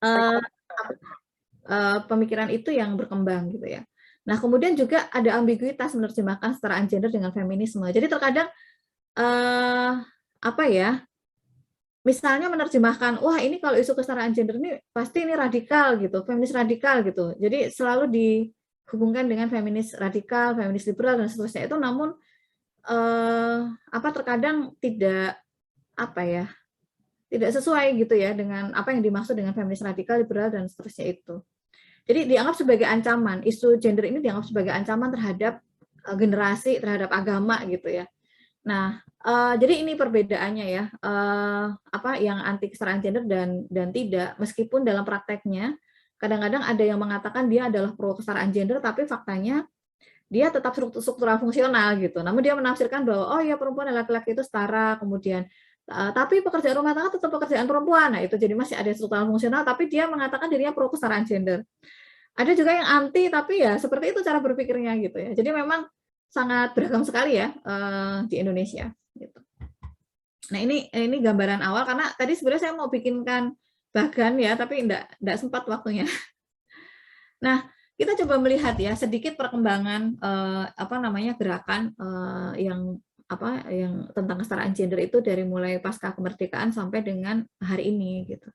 uh, pemikiran itu yang berkembang gitu ya. Nah, kemudian juga ada ambiguitas menerjemahkan kesetaraan gender dengan feminisme. Jadi terkadang apa ya? Misalnya menerjemahkan, wah ini kalau isu kesetaraan gender ini pasti ini radikal gitu, feminis radikal gitu. Jadi selalu dihubungkan dengan feminis radikal, feminis liberal dan seterusnya itu, namun terkadang tidak tidak sesuai gitu ya dengan apa yang dimaksud dengan feminis radikal, liberal dan seterusnya itu. Jadi dianggap sebagai ancaman, isu gender ini dianggap sebagai ancaman terhadap generasi, terhadap agama gitu ya. Nah, jadi ini perbedaannya ya, yang anti kesetaraan gender dan tidak, meskipun dalam prakteknya kadang-kadang ada yang mengatakan dia adalah pro kesetaraan gender, tapi faktanya dia tetap struktural fungsional gitu. Namun dia menafsirkan bahwa oh ya perempuan dan laki-laki itu setara, kemudian tapi pekerjaan rumah tangga tetap pekerjaan perempuan. Nah, itu jadi masih ada struktural fungsional, tapi dia mengatakan dirinya pro kesetaraan gender. Ada juga yang anti, tapi ya seperti itu cara berpikirnya gitu ya. Jadi memang sangat beragam sekali ya di Indonesia. Gitu. Nah ini gambaran awal, karena tadi sebenarnya saya mau bikinkan bagan ya, tapi enggak sempat waktunya. Nah, kita coba melihat ya sedikit perkembangan gerakan yang tentang kesetaraan gender itu dari mulai pasca kemerdekaan sampai dengan hari ini gitu.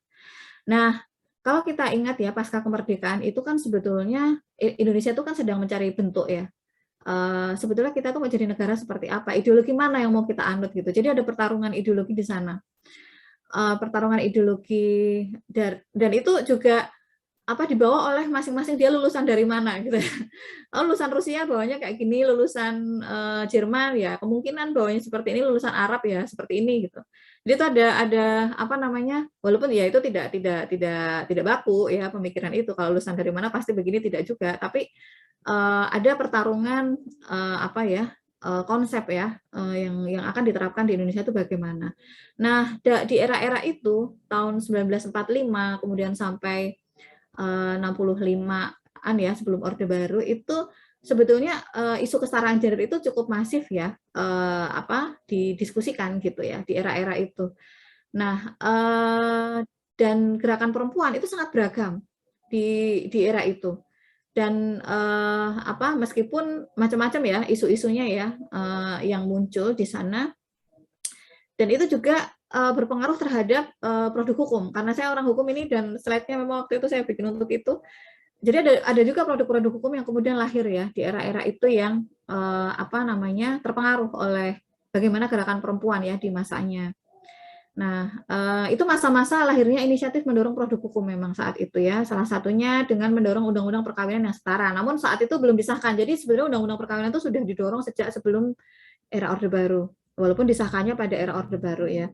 Nah, kalau kita ingat ya pasca kemerdekaan itu kan sebetulnya Indonesia itu kan sedang mencari bentuk ya. Sebetulnya kita tuh mau jadi negara seperti apa, ideologi mana yang mau kita anut gitu. Jadi ada pertarungan ideologi di sana. Pertarungan ideologi dan itu juga dibawa oleh masing-masing dia lulusan dari mana gitu. Lulusan Rusia bawanya kayak gini, lulusan Jerman ya kemungkinan bawanya seperti ini, lulusan Arab ya seperti ini gitu. Jadi itu ada walaupun ya itu tidak baku ya pemikiran itu, kalau lulusan dari mana pasti begini tidak juga, tapi ada pertarungan konsep ya yang akan diterapkan di Indonesia itu bagaimana. Nah, di era-era itu tahun 1945 kemudian sampai 65-an ya sebelum Orde Baru itu sebetulnya isu kesetaraan gender itu cukup masif ya didiskusikan gitu ya di era-era itu. Nah, dan gerakan perempuan itu sangat beragam di era itu. Dan meskipun macam-macam ya isu-isunya ya yang muncul di sana, dan itu juga berpengaruh terhadap produk hukum, karena saya orang hukum ini dan slide-nya memang waktu itu saya bikin untuk itu. Jadi ada juga produk-produk hukum yang kemudian lahir ya di era-era itu yang terpengaruh oleh bagaimana gerakan perempuan ya di masanya. Nah, itu masa-masa lahirnya inisiatif mendorong produk hukum memang saat itu ya. Salah satunya dengan mendorong undang-undang perkawinan yang setara. Namun saat itu belum disahkan. Jadi sebenarnya undang-undang perkawinan itu sudah didorong sejak sebelum era Orde Baru. Walaupun disahkannya pada era Orde Baru ya.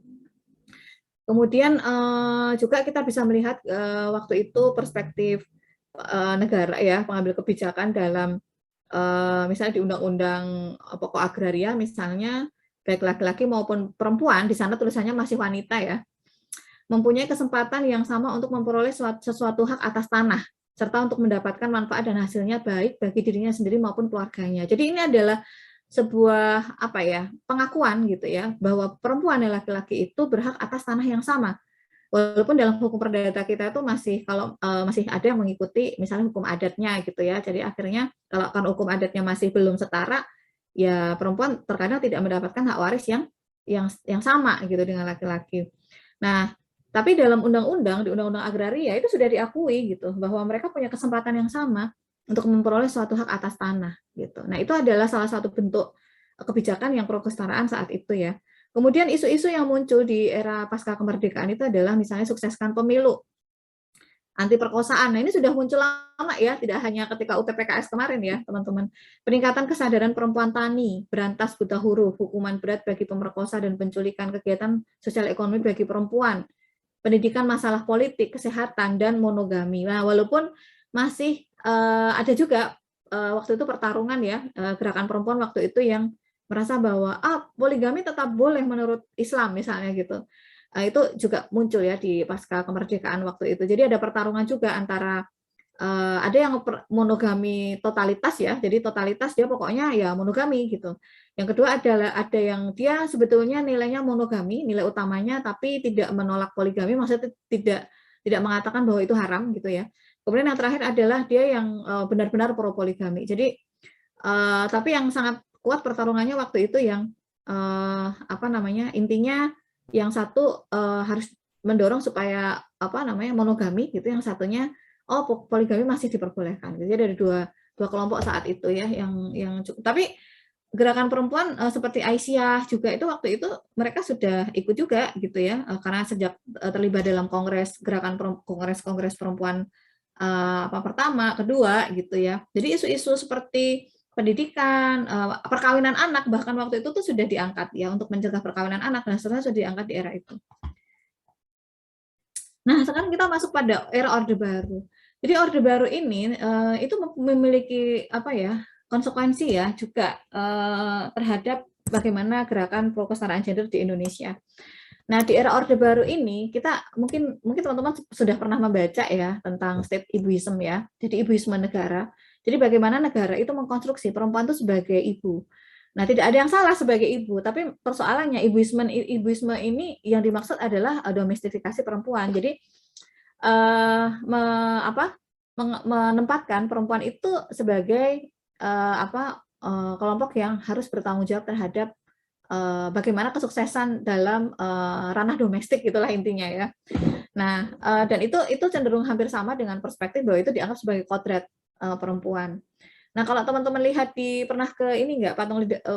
Kemudian juga kita bisa melihat waktu itu perspektif negara ya, pengambil kebijakan dalam misalnya di Undang-Undang Pokok Agraria misalnya, baik laki-laki maupun perempuan, di sana tulisannya masih wanita ya, mempunyai kesempatan yang sama untuk memperoleh sesuatu hak atas tanah, serta untuk mendapatkan manfaat dan hasilnya baik bagi dirinya sendiri maupun keluarganya. Jadi ini adalah sebuah pengakuan gitu ya, bahwa perempuan dan laki-laki itu berhak atas tanah yang sama. Walaupun dalam hukum perdata kita itu masih ada yang mengikuti misalnya hukum adatnya gitu ya. Jadi akhirnya kalau kan hukum adatnya masih belum setara, ya perempuan terkadang tidak mendapatkan hak waris yang sama gitu dengan laki-laki. Nah, tapi dalam undang-undang di Undang-Undang Agraria itu sudah diakui gitu bahwa mereka punya kesempatan yang sama untuk memperoleh suatu hak atas tanah gitu. Nah, itu adalah salah satu bentuk kebijakan yang pro kesetaraan saat itu ya. Kemudian isu-isu yang muncul di era pasca kemerdekaan itu adalah misalnya sukseskan pemilu, anti perkosaan. Nah, ini sudah muncul lama ya, tidak hanya ketika UTPKS kemarin ya, teman-teman. Peningkatan kesadaran perempuan tani, berantas buta huruf, hukuman berat bagi pemerkosa dan penculikan, kegiatan sosial ekonomi bagi perempuan, pendidikan masalah politik, kesehatan, dan monogami. Nah, walaupun masih ada juga waktu itu pertarungan ya, gerakan perempuan waktu itu yang merasa bahwa poligami tetap boleh menurut Islam misalnya gitu. Itu juga muncul ya di pasca kemerdekaan waktu itu. Jadi ada pertarungan juga antara ada yang monogami totalitas ya, jadi totalitas dia pokoknya ya monogami gitu. Yang kedua adalah ada yang dia sebetulnya nilainya monogami, nilai utamanya, tapi tidak menolak poligami, maksudnya tidak mengatakan bahwa itu haram gitu ya. Kemudian yang terakhir adalah dia yang benar-benar pro poligami. Jadi tapi yang sangat kuat pertarungannya waktu itu yang apa namanya, intinya yang satu harus mendorong supaya apa namanya, monogami gitu, yang satunya poligami masih diperbolehkan. Jadi ada dua kelompok saat itu ya yang cukup. Tapi gerakan perempuan seperti Aisyah juga itu waktu itu mereka sudah ikut juga gitu ya, karena sejak terlibat dalam kongres perempuan apa pertama, kedua gitu ya. Jadi isu-isu seperti pendidikan, perkawinan anak bahkan waktu itu tuh sudah diangkat ya, untuk mencegah perkawinan anak dan seterusnya sudah diangkat di era itu. Nah, sekarang kita masuk pada era Orde Baru. Jadi Orde Baru ini itu memiliki apa ya, konsekuensi ya juga terhadap bagaimana gerakan pro kesetaraan gender di Indonesia. Nah, di era Orde Baru ini kita mungkin teman-teman sudah pernah membaca ya tentang state ibuism ya. Jadi ibuisme negara. Jadi bagaimana negara itu mengkonstruksi perempuan itu sebagai ibu. Nah, tidak ada yang salah sebagai ibu, tapi persoalannya ibuisme ini yang dimaksud adalah domestifikasi perempuan. Jadi menempatkan perempuan itu sebagai kelompok yang harus bertanggung jawab terhadap bagaimana kesuksesan dalam ranah domestik, itulah intinya ya. Nah, dan itu cenderung hampir sama dengan perspektif bahwa itu dianggap sebagai kodrat perempuan. Nah, kalau teman-teman lihat pernah ke ini nggak,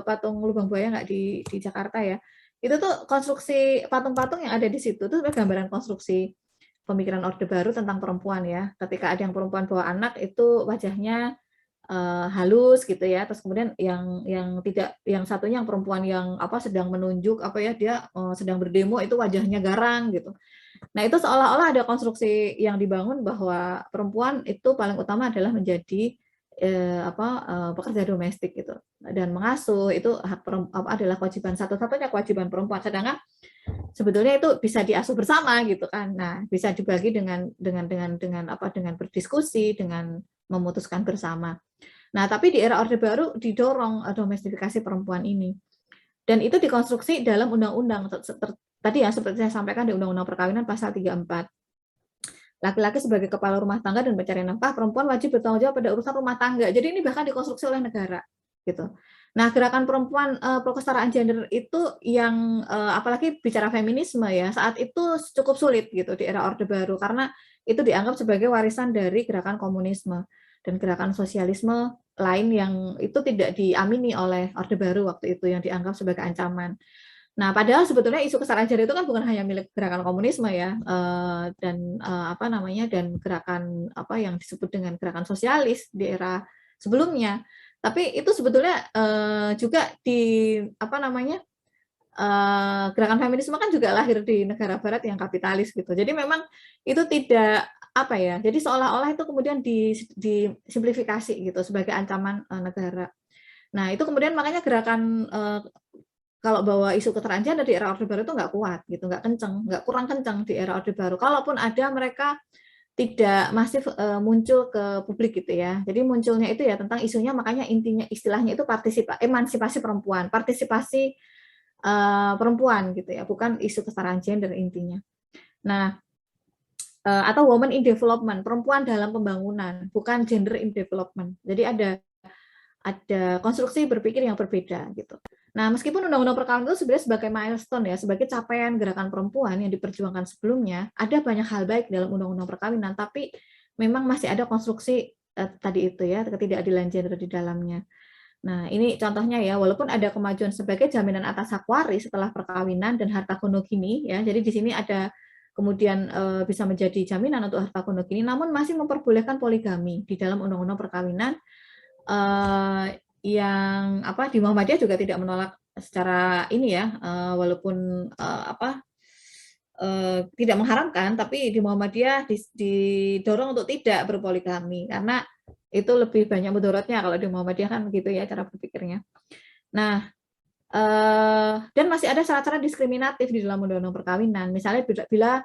patung lubang buaya nggak di Jakarta ya? Itu tuh konstruksi patung-patung yang ada di situ tuh gambaran konstruksi pemikiran Orde Baru tentang perempuan ya. Ketika ada yang perempuan bawa anak itu wajahnya halus gitu ya. Terus kemudian yang satunya yang perempuan yang sedang menunjuk dia sedang berdemo itu wajahnya garang gitu. Nah, itu seolah-olah ada konstruksi yang dibangun bahwa perempuan itu paling utama adalah menjadi pekerja domestik gitu, dan mengasuh itu adalah kewajiban, satu-satunya kewajiban perempuan, sedangkan sebetulnya itu bisa diasuh bersama gitu kan. Nah, bisa dibagi dengan berdiskusi, dengan memutuskan bersama. Nah, tapi di era Orde Baru didorong domestifikasi perempuan ini, dan itu dikonstruksi dalam undang-undang tadi ya, seperti saya sampaikan di Undang-Undang Perkawinan pasal 34. Laki-laki sebagai kepala rumah tangga dan pencari nafkah, perempuan wajib bertanggung jawab pada urusan rumah tangga. Jadi ini bahkan dikonstruksi oleh negara, gitu. Nah, gerakan perempuan pro kesetaraan gender itu yang apalagi bicara feminisme ya, saat itu cukup sulit gitu di era Orde Baru, karena itu dianggap sebagai warisan dari gerakan komunisme dan gerakan sosialisme lain yang itu tidak diamini oleh Orde Baru waktu itu, yang dianggap sebagai ancaman. Nah, padahal sebetulnya isu kesetaraan gender itu kan bukan hanya milik gerakan komunisme ya, dan gerakan yang disebut dengan gerakan sosialis di era sebelumnya. Tapi itu sebetulnya juga di gerakan feminisme kan juga lahir di negara barat yang kapitalis gitu. Jadi memang itu tidak jadi seolah-olah itu kemudian disimplifikasi gitu sebagai ancaman negara. Nah, itu kemudian makanya gerakan kalau bawa isu kesetaraan gender di era Orde Baru itu nggak kuat gitu, kurang kencang di era Orde Baru. Kalaupun ada, mereka tidak masif muncul ke publik gitu ya. Jadi munculnya itu ya tentang isunya, makanya intinya istilahnya itu emansipasi perempuan, partisipasi perempuan gitu ya, bukan isu kesetaraan gender intinya. Nah, atau women in development, perempuan dalam pembangunan, bukan gender in development. Jadi ada konstruksi berpikir yang berbeda gitu. Nah, meskipun Undang-Undang Perkawinan itu sebenarnya sebagai milestone ya, sebagai capaian gerakan perempuan yang diperjuangkan sebelumnya, ada banyak hal baik dalam Undang-Undang Perkawinan, tapi memang masih ada konstruksi tadi itu ya, ketidakadilan gender di dalamnya. Nah, ini contohnya ya, walaupun ada kemajuan sebagai jaminan atas hak waris setelah perkawinan dan harta gonogini ya, jadi di sini ada kemudian bisa menjadi jaminan untuk harta gonogini, namun masih memperbolehkan poligami di dalam Undang-Undang Perkawinan. Yang di Muhammadiyah juga tidak menolak secara ini ya, walaupun tidak mengharamkan, tapi di Muhammadiyah didorong untuk tidak berpoligami karena itu lebih banyak mudaratnya kalau di Muhammadiyah kan gitu ya cara berpikirnya. Nah, dan masih ada syarat-syarat diskriminatif di dalam Undang-Undang Perkawinan, misalnya bila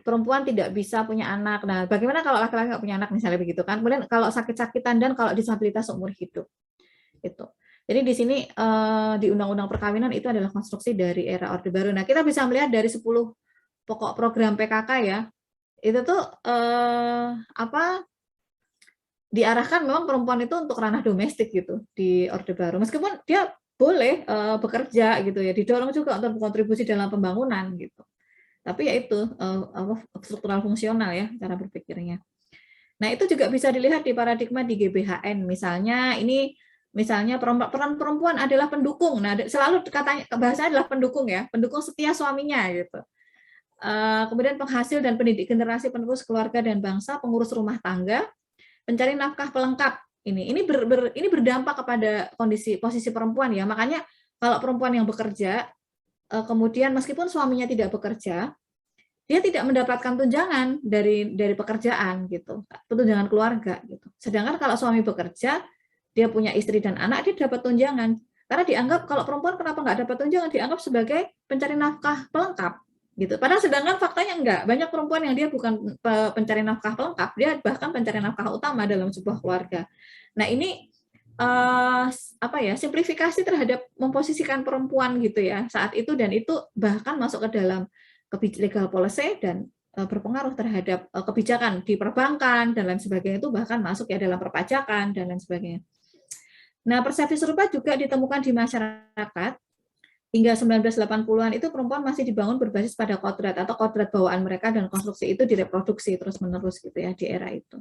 perempuan tidak bisa punya anak. Nah, bagaimana kalau laki-laki nggak punya anak misalnya begitu kan? Kemudian kalau sakit-sakitan dan kalau disabilitas seumur hidup. Itu. Jadi di sini di Undang-Undang Perkawinan itu adalah konstruksi dari era Orde Baru. Nah, kita bisa melihat dari 10 pokok program PKK ya, itu tuh apa diarahkan memang perempuan itu untuk ranah domestik gitu di Orde Baru. Meskipun dia boleh bekerja gitu ya, didorong juga untuk berkontribusi dalam pembangunan gitu. Tapi ya itu struktural fungsional ya cara berpikirnya. Nah, itu juga bisa dilihat di paradigma di GBHN. Misalnya peran perempuan adalah pendukung. Nah, selalu katanya bahasanya adalah pendukung ya, pendukung setia suaminya gitu. Kemudian penghasil dan pendidik generasi penerus keluarga dan bangsa, pengurus rumah tangga, pencari nafkah pelengkap. Ini berdampak kepada posisi perempuan ya. Makanya kalau perempuan yang bekerja, kemudian meskipun suaminya tidak bekerja, dia tidak mendapatkan tunjangan dari pekerjaan gitu, tunjangan keluarga gitu. Sedangkan kalau suami bekerja, dia punya istri dan anak, dia dapat tunjangan. Karena dianggap kalau perempuan kenapa nggak dapat tunjangan, dianggap sebagai pencari nafkah pelengkap gitu. Padahal sedangkan faktanya enggak. Banyak perempuan yang dia bukan pencari nafkah pelengkap, dia bahkan pencari nafkah utama dalam sebuah keluarga. Nah, ini simplifikasi terhadap memposisikan perempuan gitu ya saat itu, dan itu bahkan masuk ke dalam legal policy dan berpengaruh terhadap kebijakan di perbankan dan lain sebagainya, itu bahkan masuk ya dalam perpajakan dan lain sebagainya. Nah, persepsi serupa juga ditemukan di masyarakat. Hingga 1980-an itu perempuan masih dibangun berbasis pada kodrat atau kodrat bawaan mereka, dan konstruksi itu direproduksi terus-menerus gitu ya di era itu.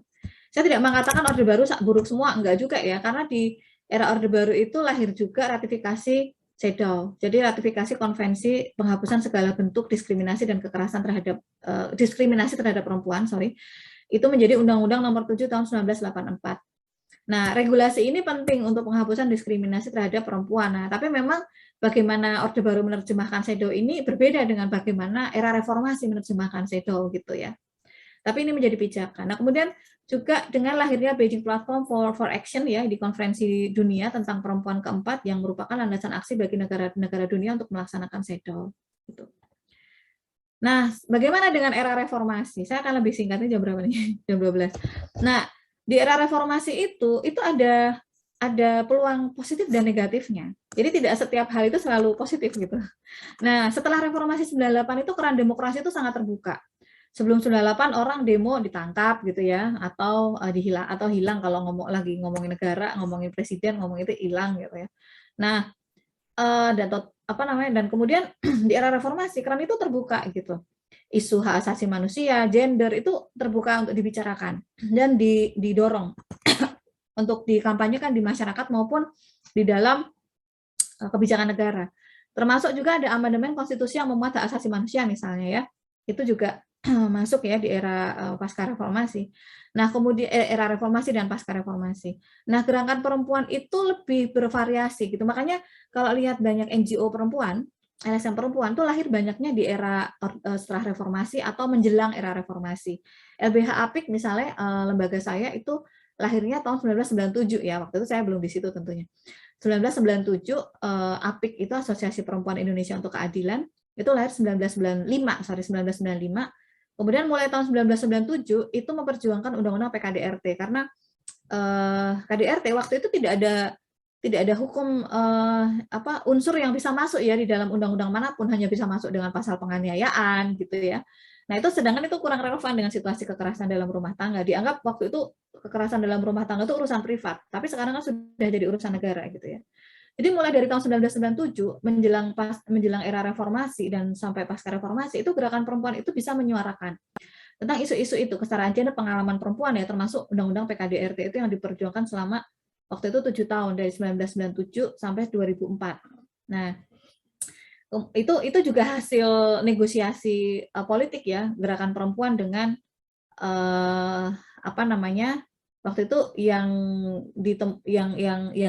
Saya tidak mengatakan Orde Baru buruk semua, enggak juga ya, karena di era Orde Baru itu lahir juga ratifikasi CEDAW. Jadi ratifikasi konvensi penghapusan segala bentuk diskriminasi dan kekerasan terhadap diskriminasi terhadap perempuan, itu menjadi Undang-Undang Nomor 7 Tahun 1984. Nah, regulasi ini penting untuk penghapusan diskriminasi terhadap perempuan. Nah, tapi memang bagaimana Orde Baru menerjemahkan CEDAW ini berbeda dengan bagaimana era reformasi menerjemahkan CEDAW gitu ya. Tapi ini menjadi pijakan. Nah, kemudian juga dengan lahirnya Beijing Platform for Action ya di konferensi dunia tentang perempuan keempat yang merupakan landasan aksi bagi negara-negara dunia untuk melaksanakan CEDAW. Gitu. Nah, bagaimana dengan era reformasi? Saya akan lebih singkatnya jam berapa nih? Jam 12. Nah, di era reformasi itu ada peluang positif dan negatifnya. Jadi tidak setiap hal itu selalu positif gitu. Nah, setelah reformasi 98 itu keran demokrasi itu sangat terbuka. Sebelum 98 orang demo ditangkap gitu ya, atau hilang kalau ngomongin negara, ngomongin presiden, ngomong itu hilang gitu ya. Nah, dan kemudian di era reformasi keran itu terbuka gitu. Isu hak asasi manusia, gender itu terbuka untuk dibicarakan dan didorong untuk dikampanyekan di masyarakat maupun di dalam kebijakan negara. Termasuk juga ada amandemen konstitusi yang memuat hak asasi manusia misalnya ya. Itu juga masuk ya di era pasca reformasi. Nah, kemudian era reformasi dan pasca reformasi. Nah, gerakan perempuan itu lebih bervariasi gitu. Makanya kalau lihat banyak NGO perempuan, LSM perempuan tuh lahir banyaknya di era setelah reformasi atau menjelang era reformasi. LBH Apik misalnya lembaga saya itu lahirnya tahun 1997 ya. Waktu itu saya belum di situ tentunya. 1997 Apik itu Asosiasi Perempuan Indonesia untuk Keadilan itu lahir 1995. Kemudian mulai tahun 1997 itu memperjuangkan undang-undang PKDRT karena KDRT waktu itu tidak ada hukum unsur yang bisa masuk ya di dalam undang-undang manapun, hanya bisa masuk dengan pasal penganiayaan gitu ya. Nah, itu sedangkan itu kurang relevan dengan situasi kekerasan dalam rumah tangga. Dianggap waktu itu kekerasan dalam rumah tangga itu urusan privat, tapi sekarang kan sudah jadi urusan negara gitu ya. Jadi mulai dari tahun 1997 menjelang era reformasi dan sampai pasca reformasi itu gerakan perempuan itu bisa menyuarakan tentang isu-isu itu, kesetaraan gender, pengalaman perempuan ya, termasuk undang-undang PKDRT itu yang diperjuangkan selama waktu itu 7 tahun dari 1997 sampai 2004. Nah, itu juga hasil negosiasi politik ya, gerakan perempuan dengan waktu itu yang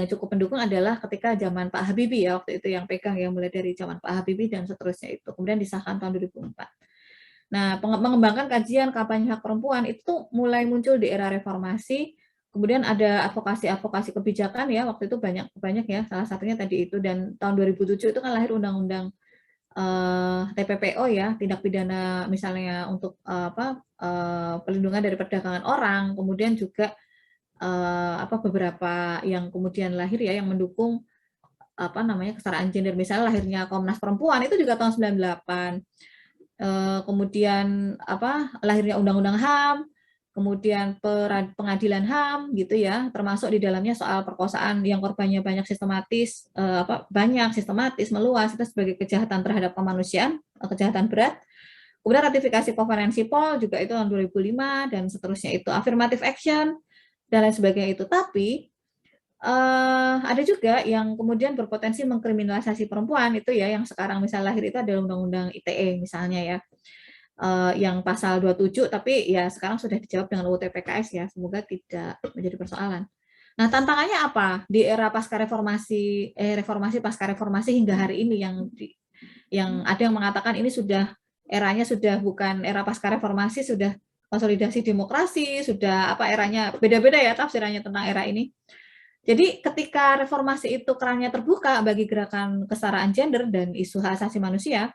cukup mendukung adalah ketika zaman Pak Habibie ya, waktu itu yang pegang yang mulai dari zaman Pak Habibie dan seterusnya itu, kemudian disahkan tahun 2004. Nah, mengembangkan kajian kampanye hak perempuan itu mulai muncul di era reformasi. Kemudian ada advokasi kebijakan ya, waktu itu banyak ya, salah satunya tadi itu, dan tahun 2007 itu kan lahir undang-undang TPPO ya, tindak pidana misalnya untuk pelindungan dari perdagangan orang, kemudian juga beberapa yang kemudian lahir ya yang mendukung kesetaraan gender, misalnya lahirnya Komnas Perempuan itu juga tahun 98. kemudian lahirnya Undang-Undang HAM, kemudian pengadilan HAM gitu ya, termasuk di dalamnya soal perkosaan yang korbannya banyak sistematis, meluas, itu sebagai kejahatan terhadap kemanusiaan, kejahatan berat. Kemudian ratifikasi konferensi POL juga itu tahun 2005 dan seterusnya, itu affirmative action dan lain sebagainya itu. Tapi ada juga yang kemudian berpotensi mengkriminalisasi perempuan itu ya, yang sekarang misalnya lahir itu adalah Undang-Undang ITE misalnya ya, yang pasal 27, tapi ya sekarang sudah dijawab dengan UU TPKS ya, semoga tidak menjadi persoalan. Nah, tantangannya apa di era pasca reformasi, pasca reformasi hingga hari ini, yang ada yang mengatakan ini sudah eranya sudah bukan era pasca reformasi, sudah konsolidasi demokrasi, sudah eranya beda-beda ya tafsirannya tentang era ini. Jadi ketika reformasi itu kerannya terbuka bagi gerakan kesetaraan gender dan isu hak asasi manusia,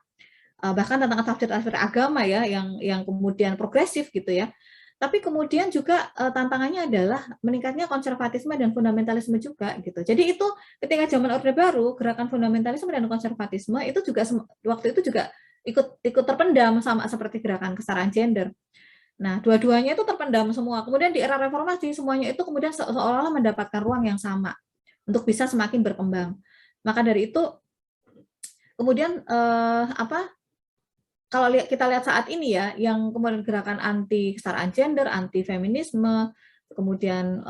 bahkan tentang tafsir-tafsir agama ya, yang kemudian progresif gitu ya. Tapi kemudian juga tantangannya adalah meningkatnya konservatisme dan fundamentalisme juga gitu. Jadi itu ketika zaman Orde Baru, gerakan fundamentalisme dan konservatisme itu juga waktu itu juga ikut terpendam sama seperti gerakan kesetaraan gender. Nah, dua-duanya itu terpendam semua. Kemudian di era reformasi, semuanya itu kemudian seolah-olah mendapatkan ruang yang sama untuk bisa semakin berkembang. Maka dari itu, kemudian kalau kita lihat saat ini ya, yang kemudian gerakan anti kesetaraan gender, anti feminisme, kemudian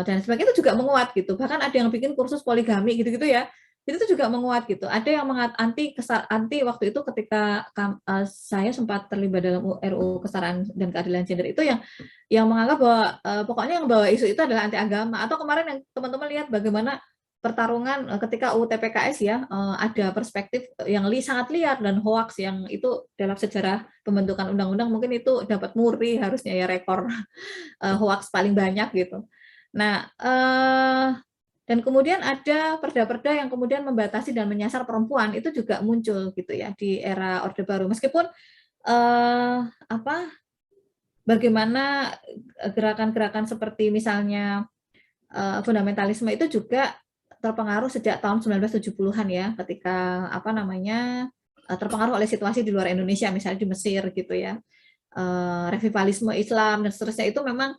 dan sebagainya itu juga menguat gitu. Bahkan ada yang bikin kursus poligami gitu-gitu ya. Itu juga menguat gitu. Ada yang anti waktu itu ketika saya sempat terlibat dalam RUU kesetaraan dan keadilan gender itu, yang menganggap bahwa pokoknya yang bawa isu itu adalah anti agama. Atau kemarin yang teman-teman lihat bagaimana pertarungan ketika UU TPKS ya, ada perspektif yang sangat liar dan hoax, yang itu dalam sejarah pembentukan undang-undang mungkin itu dapat muri harusnya ya, rekor hoax paling banyak gitu. Nah, dan kemudian ada perda-perda yang kemudian membatasi dan menyasar perempuan, itu juga muncul gitu ya di era Orde Baru. Meskipun bagaimana gerakan-gerakan seperti misalnya fundamentalisme itu juga terpengaruh sejak tahun 1970-an ya, ketika terpengaruh oleh situasi di luar Indonesia, misalnya di Mesir gitu ya. Revivalisme Islam dan seterusnya itu memang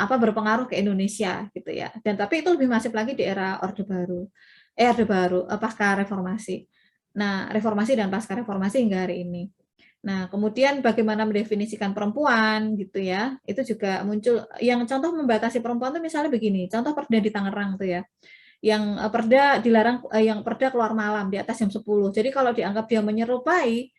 berpengaruh ke Indonesia gitu ya. Dan tapi itu lebih masif lagi di era Orde Baru, pasca reformasi. Nah, reformasi dan pasca reformasi hingga hari ini. Nah, kemudian bagaimana mendefinisikan perempuan gitu ya, itu juga muncul. Yang contoh membatasi perempuan itu misalnya begini, contoh perda di Tangerang tuh ya, yang perda dilarang, yang perda keluar malam di atas jam 10. Jadi kalau dianggap dia menyerupai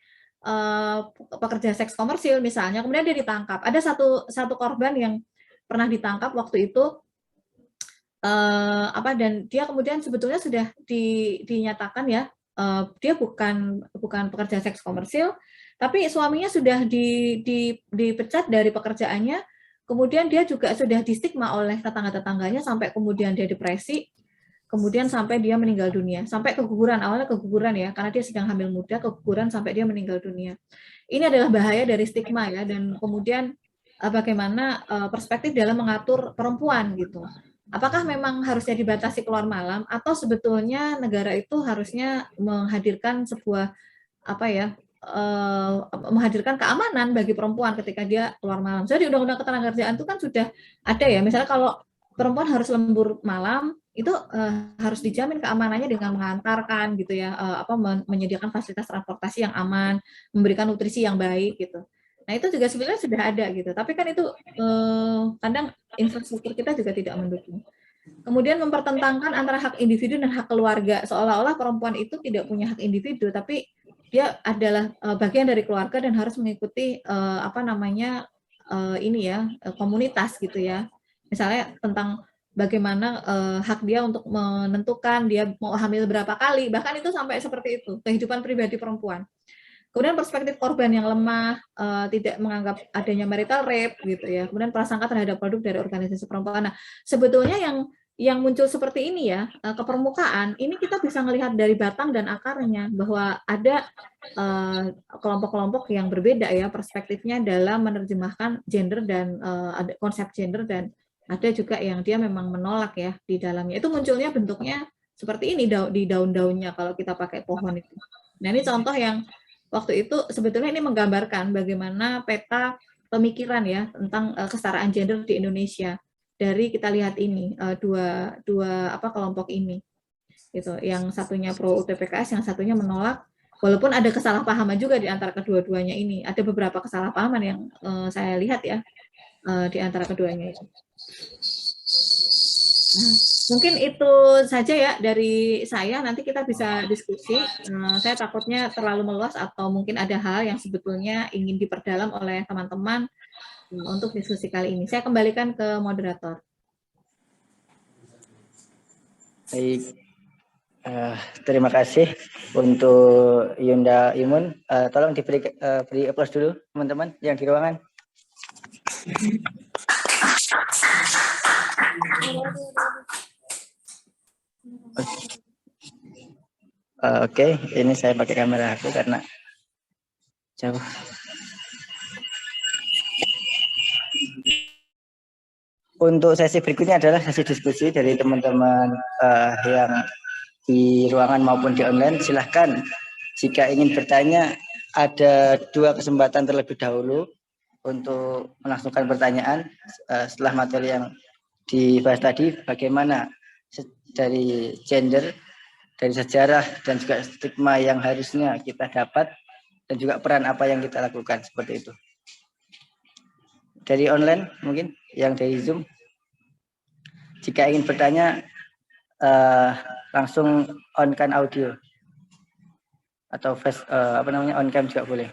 pekerja seks komersil misalnya, kemudian dia ditangkap. Ada satu korban yang pernah ditangkap waktu itu, dan dia kemudian sebetulnya sudah dinyatakan ya, dia bukan pekerja seks komersil, tapi suaminya sudah dipecat dari pekerjaannya, kemudian dia juga sudah distigma oleh tetangga-tetangganya sampai kemudian dia depresi, kemudian sampai dia meninggal dunia, sampai keguguran, awalnya keguguran ya, karena dia sedang hamil muda, keguguran sampai dia meninggal dunia. Ini adalah bahaya dari stigma ya, dan kemudian bagaimana perspektif dalam mengatur perempuan gitu. Apakah memang harusnya dibatasi keluar malam, atau sebetulnya negara itu harusnya menghadirkan sebuah menghadirkan keamanan bagi perempuan ketika dia keluar malam. Jadi di Undang-Undang Ketenagakerjaan itu kan sudah ada ya, misalnya kalau perempuan harus lembur malam, itu harus dijamin keamanannya dengan mengantarkan gitu ya, menyediakan fasilitas transportasi yang aman, memberikan nutrisi yang baik gitu. Nah itu juga sebenarnya sudah ada gitu, tapi kan itu kadang infrastruktur kita juga tidak mendukung. Kemudian mempertentangkan antara hak individu dan hak keluarga, seolah-olah perempuan itu tidak punya hak individu, tapi dia adalah bagian dari keluarga dan harus mengikuti komunitas gitu ya. Misalnya tentang bagaimana hak dia untuk menentukan dia mau hamil berapa kali, bahkan itu sampai seperti itu, kehidupan pribadi perempuan. Kemudian perspektif korban yang lemah, tidak menganggap adanya marital rape gitu ya. Kemudian prasangka terhadap produk dari organisasi perempuan. Nah, sebetulnya yang muncul seperti ini ya, ke permukaan, ini kita bisa melihat dari batang dan akarnya bahwa ada kelompok-kelompok yang berbeda ya perspektifnya dalam menerjemahkan gender dan ada konsep gender, dan ada juga yang dia memang menolak ya di dalamnya. Itu munculnya bentuknya seperti ini di daun-daunnya kalau kita pakai pohon itu. Nah, ini contoh yang waktu itu sebetulnya ini menggambarkan bagaimana peta pemikiran ya tentang kesetaraan gender di Indonesia. Dari kita lihat ini dua kelompok ini gitu. Yang satunya pro UTPKS, yang satunya menolak. Walaupun ada kesalahpahaman juga di antara kedua-duanya ini. Ada beberapa kesalahpahaman yang saya lihat ya di antara keduanya itu. Nah, mungkin itu saja ya dari saya. Nanti kita bisa diskusi. Saya takutnya terlalu meluas atau mungkin ada hal yang sebetulnya ingin diperdalam oleh teman-teman untuk diskusi kali ini. Saya kembalikan ke moderator. Baik, terima kasih untuk Yunda Imun. Tolong beri aplaus dulu teman-teman yang di ruangan. Oke, ini saya pakai kamera aku karena jauh. Untuk sesi berikutnya adalah sesi diskusi dari teman-teman yang di ruangan maupun di online. Silahkan jika ingin bertanya, ada 2 kesempatan terlebih dahulu untuk melangsungkan pertanyaan setelah materi yang dibahas tadi, bagaimana dari gender, dari sejarah, dan juga stigma yang harusnya kita dapat, dan juga peran apa yang kita lakukan, seperti itu. Dari online mungkin, yang dari Zoom, jika ingin bertanya, langsung on-cam audio, atau on-cam juga boleh.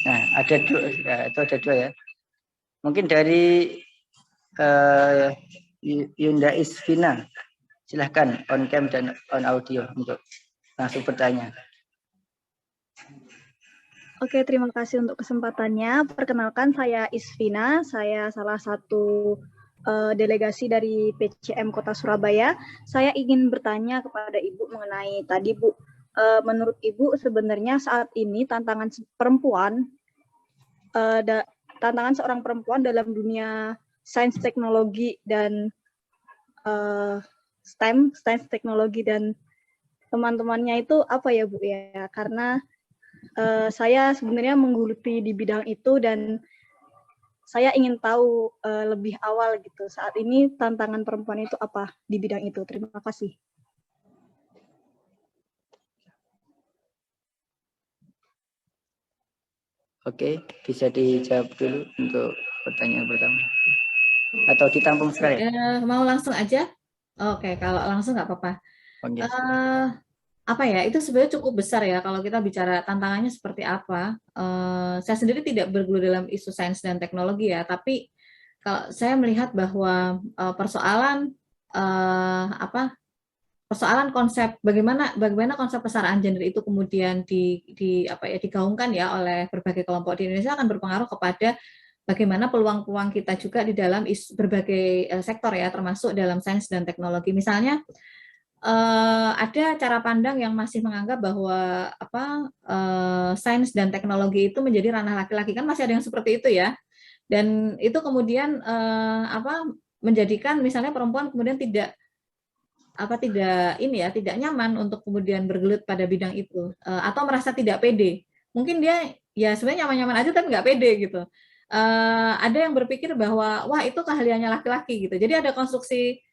Nah, itu ada 2 ya. Mungkin dari Yunda Isvina, silahkan on cam dan on audio untuk langsung bertanya. Oke, terima kasih untuk kesempatannya. Perkenalkan, saya Isvina, saya salah satu delegasi dari PCM Kota Surabaya. Saya ingin bertanya kepada Ibu mengenai tadi, Bu. Menurut Ibu, sebenarnya saat ini tantangan seorang perempuan dalam dunia sains teknologi dan STEM, sains teknologi dan teman-temannya itu apa ya, Bu ya? Karena saya sebenarnya menggeluti di bidang itu dan saya ingin tahu lebih awal gitu. Saat ini tantangan perempuan itu apa di bidang itu? Terima kasih. Oke, bisa dijawab dulu untuk pertanyaan pertama. Atau ditampung sekali? Mau langsung aja? Oke, kalau langsung nggak apa-apa. Apa ya, itu sebenarnya cukup besar ya kalau kita bicara tantangannya seperti apa. Saya sendiri tidak bergelut dalam isu sains dan teknologi ya, tapi kalau saya melihat bahwa persoalan konsep bagaimana konsep kesetaraan gender itu kemudian digaungkan ya oleh berbagai kelompok di Indonesia akan berpengaruh kepada bagaimana peluang-peluang kita juga di dalam berbagai sektor ya, termasuk dalam sains dan teknologi. Misalnya ada cara pandang yang masih menganggap bahwa sains dan teknologi itu menjadi ranah laki-laki, kan masih ada yang seperti itu ya, dan itu kemudian menjadikan misalnya perempuan kemudian tidak nyaman untuk kemudian bergelut pada bidang itu, atau merasa tidak pede. Mungkin dia ya sebenarnya nyaman-nyaman aja tapi nggak pede gitu. Ada yang berpikir bahwa wah itu keahliannya laki-laki gitu. Jadi ada konstruksi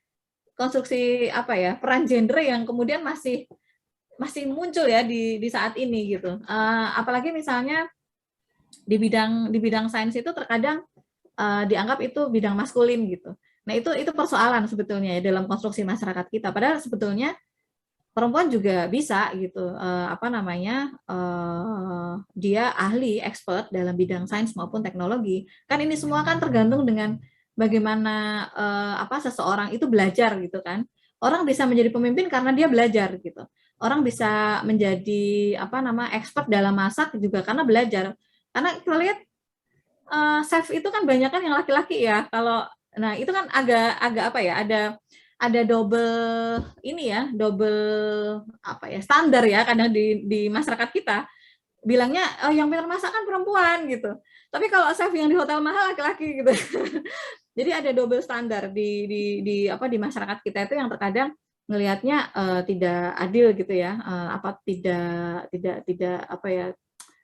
peran gender yang kemudian masih muncul ya di saat ini gitu. Apalagi misalnya di bidang sains itu terkadang dianggap itu bidang maskulin gitu. Nah, itu persoalan sebetulnya ya dalam konstruksi masyarakat kita. Padahal sebetulnya perempuan juga bisa gitu, dia ahli, expert dalam bidang sains maupun teknologi. Kan ini semua kan tergantung dengan bagaimana seseorang itu belajar gitu kan. Orang bisa menjadi pemimpin karena dia belajar gitu. Orang bisa menjadi expert dalam masak juga karena belajar. Karena kita lihat chef itu kan banyak kan yang laki-laki ya. Nah itu kan agak ada double standar ya kadang di masyarakat kita. Bilangnya yang pintar masak kan perempuan gitu. Tapi kalau chef yang di hotel mahal laki-laki gitu. Jadi ada double standar di masyarakat kita itu yang terkadang ngelihatnya tidak adil gitu ya, tidak apa ya,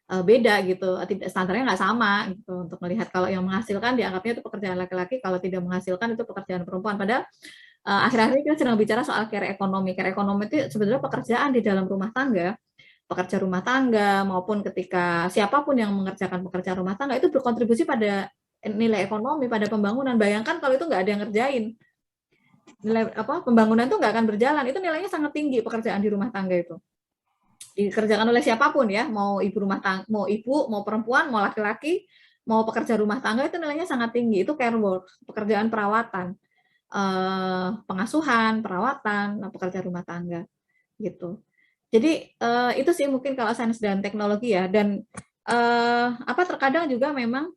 beda gitu, tidak, standarnya nggak sama gitu untuk melihat kalau yang menghasilkan dianggapnya itu pekerjaan laki-laki, kalau tidak menghasilkan itu pekerjaan perempuan. Padahal akhir-akhir ini kita sedang bicara soal care ekonomi. Care ekonomi itu sebenarnya pekerjaan di dalam rumah tangga, pekerja rumah tangga maupun ketika siapapun yang mengerjakan pekerjaan rumah tangga itu berkontribusi pada nilai ekonomi, pada pembangunan. Bayangkan kalau itu nggak ada yang ngerjain, nilai pembangunan itu nggak akan berjalan. Itu nilainya sangat tinggi pekerjaan di rumah tangga itu. Dikerjakan oleh siapapun ya, mau ibu rumah tangga, mau ibu, mau perempuan, mau laki-laki, mau pekerja rumah tangga itu nilainya sangat tinggi. Itu care work, pekerjaan perawatan, pengasuhan, perawatan, pekerja rumah tangga gitu. Jadi itu sih mungkin kalau sains dan teknologi ya. Dan terkadang juga memang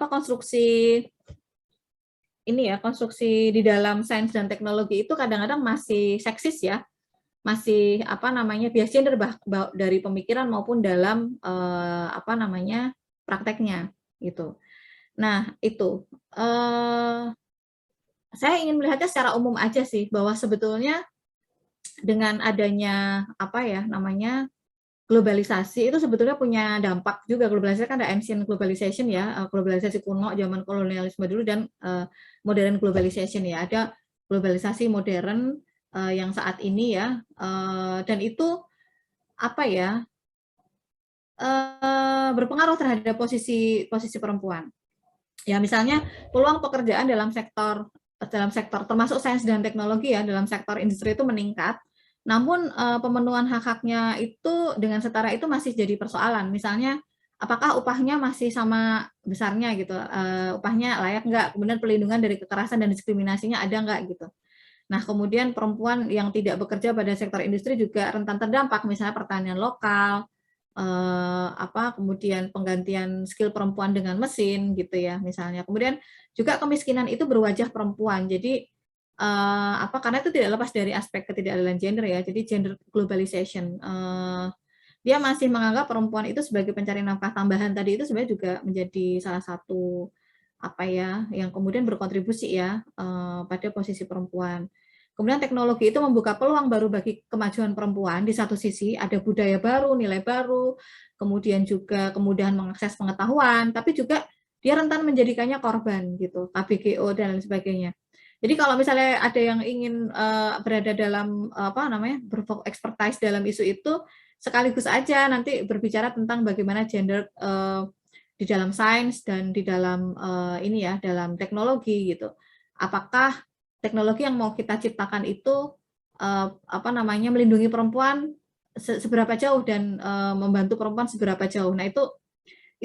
konstruksi ini ya, konstruksi di dalam sains dan teknologi itu kadang-kadang masih seksis ya, masih bias gender dari pemikiran maupun dalam prakteknya gitu. Nah itu saya ingin melihatnya secara umum aja sih, bahwa sebetulnya dengan adanya globalisasi itu sebetulnya punya dampak juga. Globalisasi kan ada ancient globalization ya, globalisasi kuno zaman kolonialisme dulu, dan modern globalization ya. Ada globalisasi modern yang saat ini ya, dan itu berpengaruh terhadap posisi perempuan. Ya misalnya peluang pekerjaan dalam sektor termasuk sains dan teknologi ya, dalam sektor industri itu meningkat. Namun pemenuhan hak-haknya itu dengan setara itu masih jadi persoalan. Misalnya apakah upahnya masih sama besarnya gitu, upahnya layak nggak, kemudian pelindungan dari kekerasan dan diskriminasinya ada nggak gitu. Nah kemudian perempuan yang tidak bekerja pada sektor industri juga rentan terdampak, misalnya pertanian lokal, kemudian penggantian skill perempuan dengan mesin gitu ya misalnya. Kemudian juga kemiskinan itu berwajah perempuan. Jadi karena itu tidak lepas dari aspek ketidakadilan gender ya. Jadi gender globalization. Dia masih menganggap perempuan itu sebagai pencari nafkah tambahan tadi, itu sebenarnya juga menjadi salah satu yang kemudian berkontribusi ya pada posisi perempuan. Kemudian teknologi itu membuka peluang baru bagi kemajuan perempuan. Di satu sisi ada budaya baru, nilai baru, kemudian juga kemudahan mengakses pengetahuan, tapi juga dia rentan menjadikannya korban gitu, KBGO dan lain sebagainya. Jadi kalau misalnya ada yang ingin berada dalam expertise dalam isu itu, sekaligus aja nanti berbicara tentang bagaimana gender di dalam sains dan di dalam dalam teknologi gitu. Apakah teknologi yang mau kita ciptakan itu melindungi perempuan seberapa jauh dan membantu perempuan seberapa jauh. Nah itu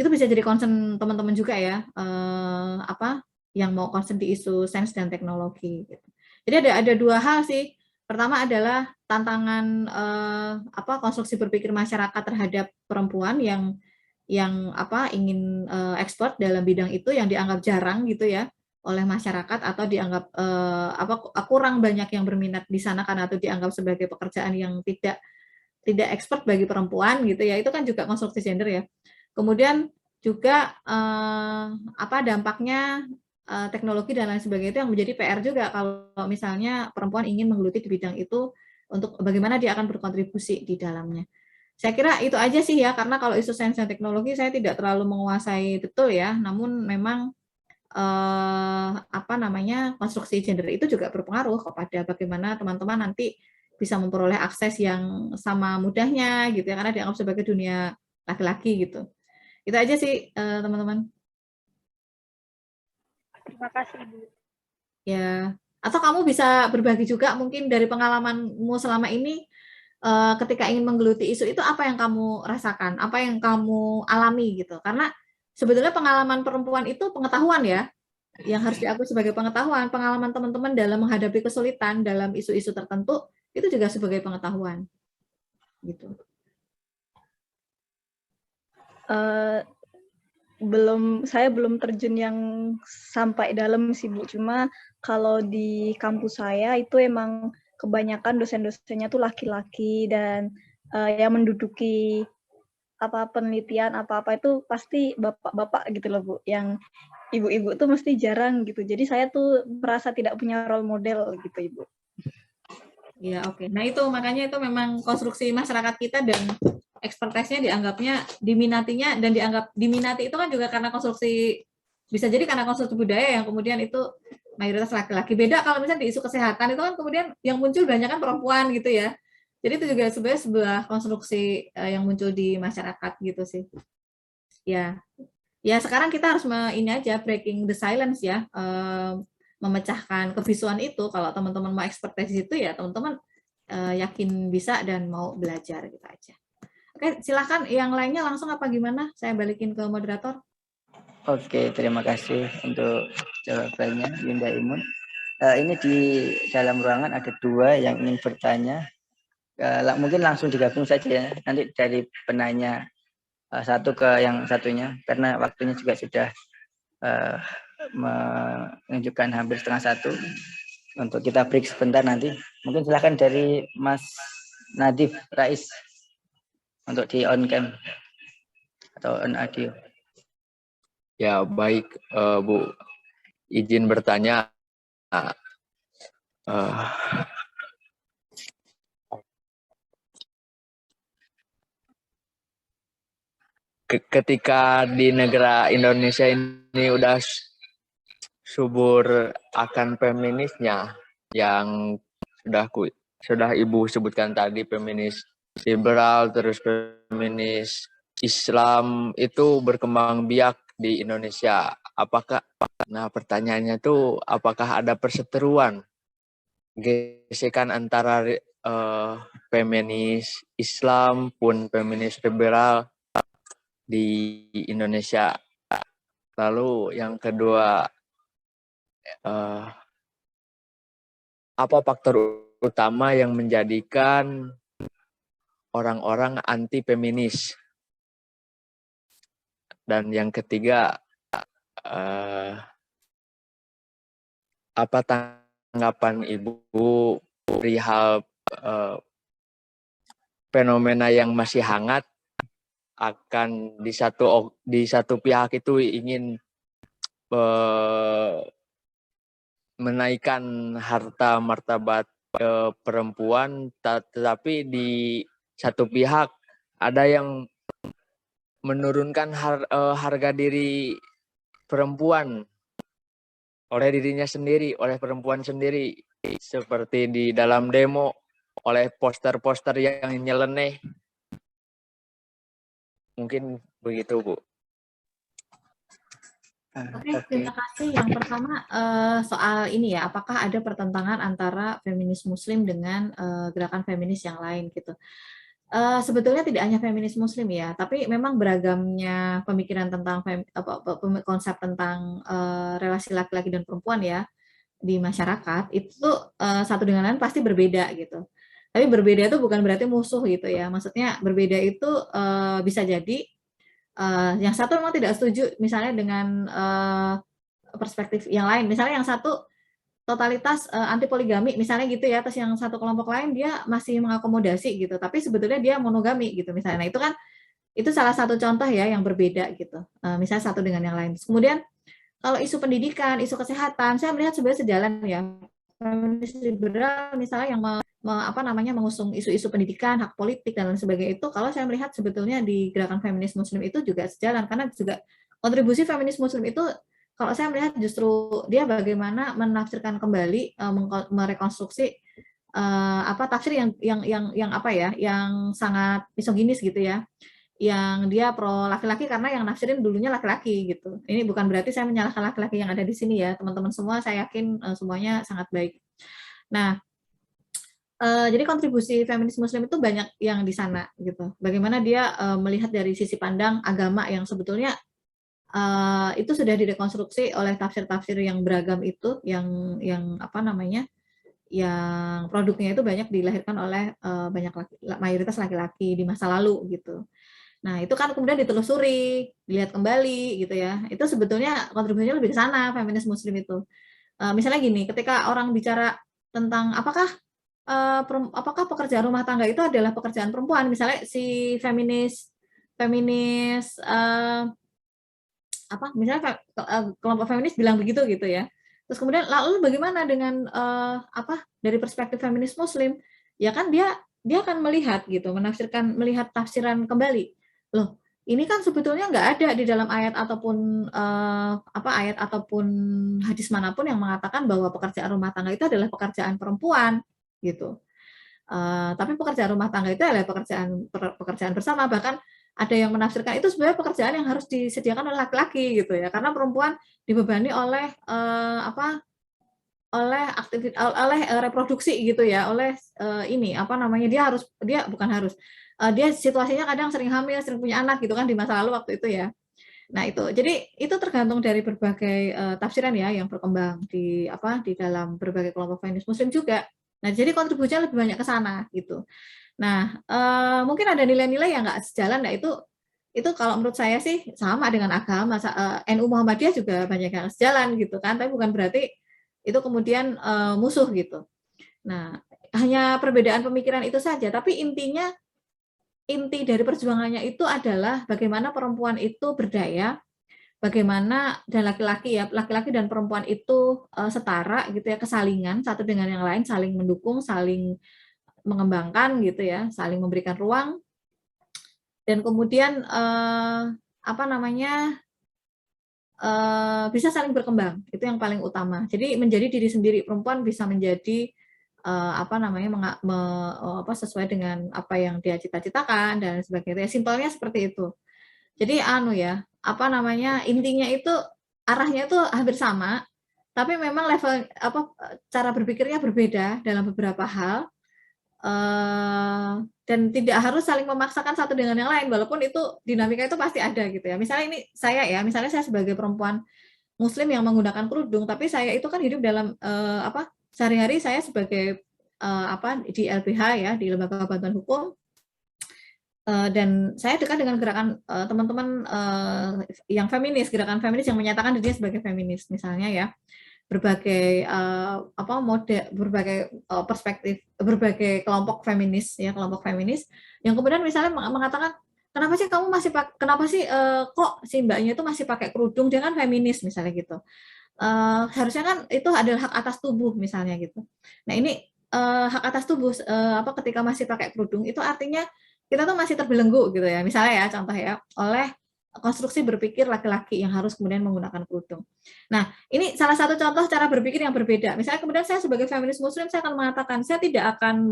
bisa jadi concern teman-teman juga ya, yang mau concern di isu sains dan teknologi gitu. Jadi ada dua hal sih. Pertama adalah tantangan konstruksi berpikir masyarakat terhadap perempuan yang ingin expert dalam bidang itu, yang dianggap jarang gitu ya oleh masyarakat, atau dianggap kurang banyak yang berminat di sana karena itu dianggap sebagai pekerjaan yang tidak expert bagi perempuan gitu ya. Itu kan juga konstruksi gender ya. Kemudian juga dampaknya teknologi dan lain sebagainya itu yang menjadi PR juga kalau misalnya perempuan ingin menggeluti di bidang itu, untuk bagaimana dia akan berkontribusi di dalamnya. Saya kira itu aja sih ya, karena kalau isu sains dan teknologi saya tidak terlalu menguasai betul ya, namun memang konstruksi gender itu juga berpengaruh kepada bagaimana teman-teman nanti bisa memperoleh akses yang sama mudahnya gitu ya, karena dianggap sebagai dunia laki-laki gitu. Itu aja sih teman-teman. Terima kasih Ibu. Ya, atau kamu bisa berbagi juga mungkin dari pengalamanmu selama ini ketika ingin menggeluti isu itu, apa yang kamu rasakan, apa yang kamu alami gitu. Karena sebetulnya pengalaman perempuan itu pengetahuan ya, yang harus diakui sebagai pengetahuan. Pengalaman teman-teman dalam menghadapi kesulitan dalam isu-isu tertentu itu juga sebagai pengetahuan gitu. Saya belum terjun yang sampai dalam sih Bu, cuma kalau di kampus saya itu emang kebanyakan dosen-dosennya tuh laki-laki, dan yang menduduki penelitian apa-apa itu pasti bapak-bapak gitu loh Bu, yang ibu-ibu tuh mesti jarang gitu. Jadi saya tuh merasa tidak punya role model gitu Ibu. Ya, oke. Nah, itu makanya itu memang konstruksi masyarakat kita dan expertise-nya dianggapnya diminatinya dan dianggap diminati itu kan juga karena konstruksi, bisa jadi karena konstruksi budaya yang kemudian itu mayoritas laki-laki. Beda kalau misalnya di isu kesehatan itu kan kemudian yang muncul banyak kan perempuan gitu ya. Jadi itu juga sebenarnya sebuah konstruksi yang muncul di masyarakat gitu sih. Ya. Ya, sekarang kita harus ini aja breaking the silence ya. Memecahkan kebisuan itu. Kalau teman-teman mau expertise itu ya teman-teman yakin bisa dan mau belajar gitu aja. Oke, silahkan yang lainnya langsung apa gimana? Saya balikin ke moderator. Oke, terima kasih untuk jawabannya, Winda Imun. Ini di dalam ruangan ada 2 yang ingin bertanya. Mungkin langsung digabung saja ya. Nanti dari penanya satu ke yang satunya, karena waktunya juga sudah menunjukkan hampir setengah 1. Untuk kita break sebentar nanti. Mungkin silakan dari Mas Nadif Rais untuk di on cam atau on audio. Ya, baik, Bu. Izin bertanya. Ketika di negara Indonesia ini udah subur akan feminisnya, yang sudah Ibu sebutkan tadi, feminis liberal, terus feminis Islam itu berkembang biak di Indonesia. Nah pertanyaannya tuh, apakah ada perseteruan, gesekan antara feminis Islam pun feminis liberal di Indonesia? Lalu yang kedua, apa faktor utama yang menjadikan orang-orang anti feminis? Dan yang ketiga, apa tanggapan Ibu perihal fenomena yang masih hangat akan di satu pihak itu ingin menaikkan harta martabat perempuan, tetapi di satu pihak ada yang menurunkan harga diri perempuan oleh dirinya sendiri, oleh perempuan sendiri, seperti di dalam demo, oleh poster-poster yang nyeleneh. Mungkin begitu, Bu. Oke, terima kasih. Yang pertama soal ini ya, apakah ada pertentangan antara feminis Muslim dengan gerakan feminis yang lain gitu? Sebetulnya tidak hanya feminis Muslim ya, tapi memang beragamnya pemikiran tentang konsep tentang relasi laki-laki dan perempuan ya di masyarakat itu satu dengan lain pasti berbeda gitu. Tapi berbeda itu bukan berarti musuh gitu ya. Maksudnya berbeda itu bisa jadi yang satu memang tidak setuju misalnya dengan perspektif yang lain. Misalnya yang satu totalitas anti poligami misalnya gitu ya, terus yang satu kelompok lain dia masih mengakomodasi gitu, tapi sebetulnya dia monogami gitu misalnya. Nah, itu kan itu salah satu contoh ya yang berbeda gitu. Misalnya satu dengan yang lain. Kemudian kalau isu pendidikan, isu kesehatan, saya melihat sebenarnya sejalan ya. Feminis liberal misalnya yang mengusung isu-isu pendidikan, hak politik dan lain sebagainya itu, kalau saya melihat sebetulnya di gerakan feminis Muslim itu juga sejalan, karena juga kontribusi feminis Muslim itu kalau saya melihat justru dia bagaimana menafsirkan kembali, merekonstruksi tafsir yang sangat misoginis gitu ya, yang dia pro laki-laki karena yang nafsirin dulunya laki-laki gitu. Ini bukan berarti saya menyalahkan laki-laki yang ada di sini ya, teman-teman semua saya yakin semuanya sangat baik. Nah, jadi kontribusi feminis Muslim itu banyak yang di sana gitu. Bagaimana dia melihat dari sisi pandang agama yang sebetulnya itu sudah direkonstruksi oleh tafsir-tafsir yang beragam itu, yang produknya itu banyak dilahirkan oleh mayoritas laki-laki di masa lalu gitu. Nah, itu kan kemudian ditelusuri, dilihat kembali gitu ya. Itu sebetulnya kontribusinya lebih ke sana feminis Muslim itu. Misalnya gini, ketika orang bicara tentang apakah pekerjaan rumah tangga itu adalah pekerjaan perempuan, misalnya si feminis misalnya kelompok feminis bilang begitu gitu ya. Terus kemudian lalu bagaimana dengan dari perspektif feminis Muslim? Ya kan dia akan melihat gitu, melihat tafsiran kembali. Loh, ini kan sebetulnya nggak ada di dalam ayat ataupun ayat ataupun hadis manapun yang mengatakan bahwa pekerjaan rumah tangga itu adalah pekerjaan perempuan gitu. Tapi pekerjaan rumah tangga itu adalah pekerjaan bersama, bahkan ada yang menafsirkan itu sebenarnya pekerjaan yang harus disediakan oleh laki-laki gitu ya, karena perempuan dibebani oleh reproduksi gitu ya, oleh dia situasinya kadang sering hamil, sering punya anak gitu kan di masa lalu waktu itu ya. Nah itu, jadi itu tergantung dari berbagai tafsiran ya yang berkembang di dalam berbagai kelompok feminis Muslim juga. Nah jadi kontribusinya lebih banyak ke sana gitu. Nah mungkin ada nilai-nilai yang nggak sejalan. Nah itu kalau menurut saya sih sama dengan agama. NU Muhammadiyah juga banyak yang sejalan gitu kan, tapi bukan berarti itu kemudian musuh gitu. Nah hanya perbedaan pemikiran itu saja, tapi inti dari perjuangannya itu adalah bagaimana perempuan itu berdaya, bagaimana dan laki-laki dan perempuan itu setara gitu ya, kesalingan satu dengan yang lain, saling mendukung, saling mengembangkan gitu ya, saling memberikan ruang, dan kemudian bisa saling berkembang, itu yang paling utama. Jadi menjadi diri sendiri, perempuan bisa menjadi sesuai dengan apa yang dia cita-citakan dan sebagainya. Simpelnya seperti itu. Jadi intinya itu arahnya itu hampir sama, tapi memang level cara berpikirnya berbeda dalam beberapa hal, dan tidak harus saling memaksakan satu dengan yang lain, walaupun itu dinamika itu pasti ada gitu ya. Misalnya saya sebagai perempuan Muslim yang menggunakan kerudung, tapi saya itu kan hidup dalam sehari-hari saya sebagai di LBH ya, di Lembaga Bantuan Hukum, dan saya dekat dengan gerakan teman-teman yang feminis, gerakan feminis yang menyatakan dirinya sebagai feminis misalnya ya, berbagai berbagai perspektif, berbagai kelompok feminis yang kemudian misalnya mengatakan kenapa sih kok si mbaknya itu masih pakai kerudung, dia kan feminis misalnya gitu. Harusnya kan itu adalah hak atas tubuh misalnya gitu. Nah ini hak atas tubuh ketika masih pakai kerudung itu artinya kita tuh masih terbelenggu gitu ya, misalnya ya contoh ya, oleh konstruksi berpikir laki-laki yang harus kemudian menggunakan kerudung. Nah ini salah satu contoh cara berpikir yang berbeda. Misalnya kemudian saya sebagai feminis Muslim, saya akan mengatakan saya tidak akan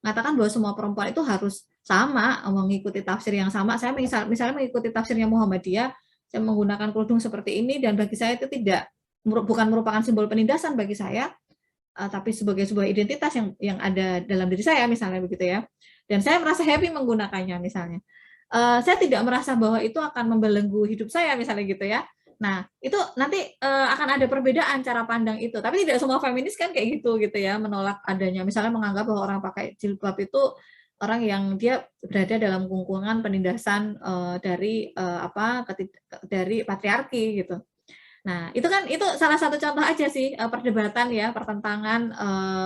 mengatakan bahwa semua perempuan itu harus sama mengikuti tafsir yang sama. Saya misalnya mengikuti tafsirnya Muhammadiyah, saya menggunakan kerudung seperti ini, dan bagi saya itu bukan merupakan simbol penindasan bagi saya, tapi sebagai sebuah identitas yang ada dalam diri saya misalnya begitu ya, dan saya merasa happy menggunakannya misalnya. Saya tidak merasa bahwa itu akan membelenggu hidup saya misalnya gitu ya. Nah itu nanti akan ada perbedaan cara pandang itu, tapi tidak semua feminis kan kayak gitu ya, menolak adanya, misalnya menganggap bahwa orang pakai jilbab itu orang yang dia berada dalam lingkungan penindasan dari patriarki gitu. Nah, itu salah satu contoh aja sih perdebatan ya, pertentangan,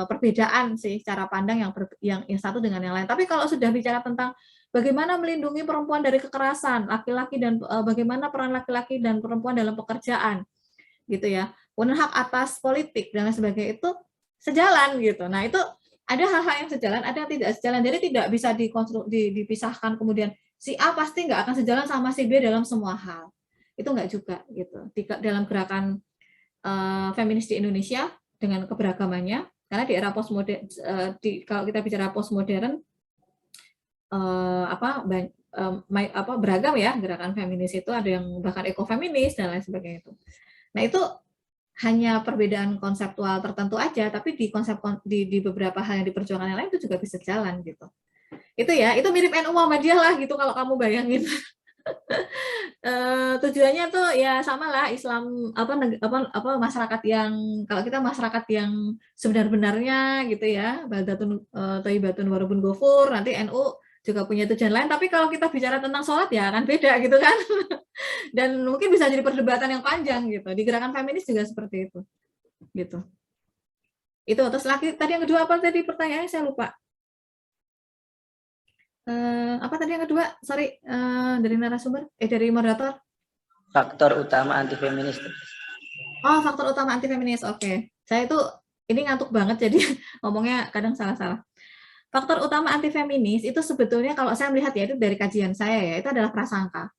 perbedaan sih cara pandang yang satu dengan yang lain. Tapi kalau sudah bicara tentang bagaimana melindungi perempuan dari kekerasan, laki-laki dan bagaimana peran laki-laki dan perempuan dalam pekerjaan, gitu ya. Kemudian hak atas politik dan lain sebagainya itu sejalan gitu. Nah, itu ada hal-hal yang sejalan, ada yang tidak sejalan. Jadi tidak bisa dipisahkan kemudian si A pasti nggak akan sejalan sama si B dalam semua hal. Itu enggak juga gitu. Dalam gerakan feminis di Indonesia dengan keberagamannya, karena di era postmodern, kalau kita bicara postmodern, beragam ya gerakan feminis itu, ada yang bahkan ekofeminis dan lain sebagainya itu. Nah itu hanya perbedaan konseptual tertentu aja, tapi di beberapa hal yang diperjuangkan yang lain itu juga bisa jalan gitu. Itu ya, itu mirip NU Muhammadiyah lah gitu kalau kamu bayangin. Tujuannya tuh ya sama lah, Islam masyarakat yang, kalau kita masyarakat yang sebenar-benarnya gitu ya, baldatun thayyibatun warabun ghafur, nanti NU juga punya tujuan lain, tapi kalau kita bicara tentang sholat ya kan beda gitu kan. Dan mungkin bisa jadi perdebatan yang panjang gitu. Di gerakan feminis juga seperti itu gitu. Itu terus tadi yang kedua apa tadi pertanyaannya, saya lupa. Apa tadi yang kedua? Sorry, dari narasumber, dari moderator. Faktor utama anti feminis. Oh, faktor utama anti feminis. Oke. Saya itu ini ngantuk banget jadi ngomongnya kadang salah-salah. Faktor utama anti feminis itu sebetulnya kalau saya melihat ya itu dari kajian saya ya, itu adalah prasangka.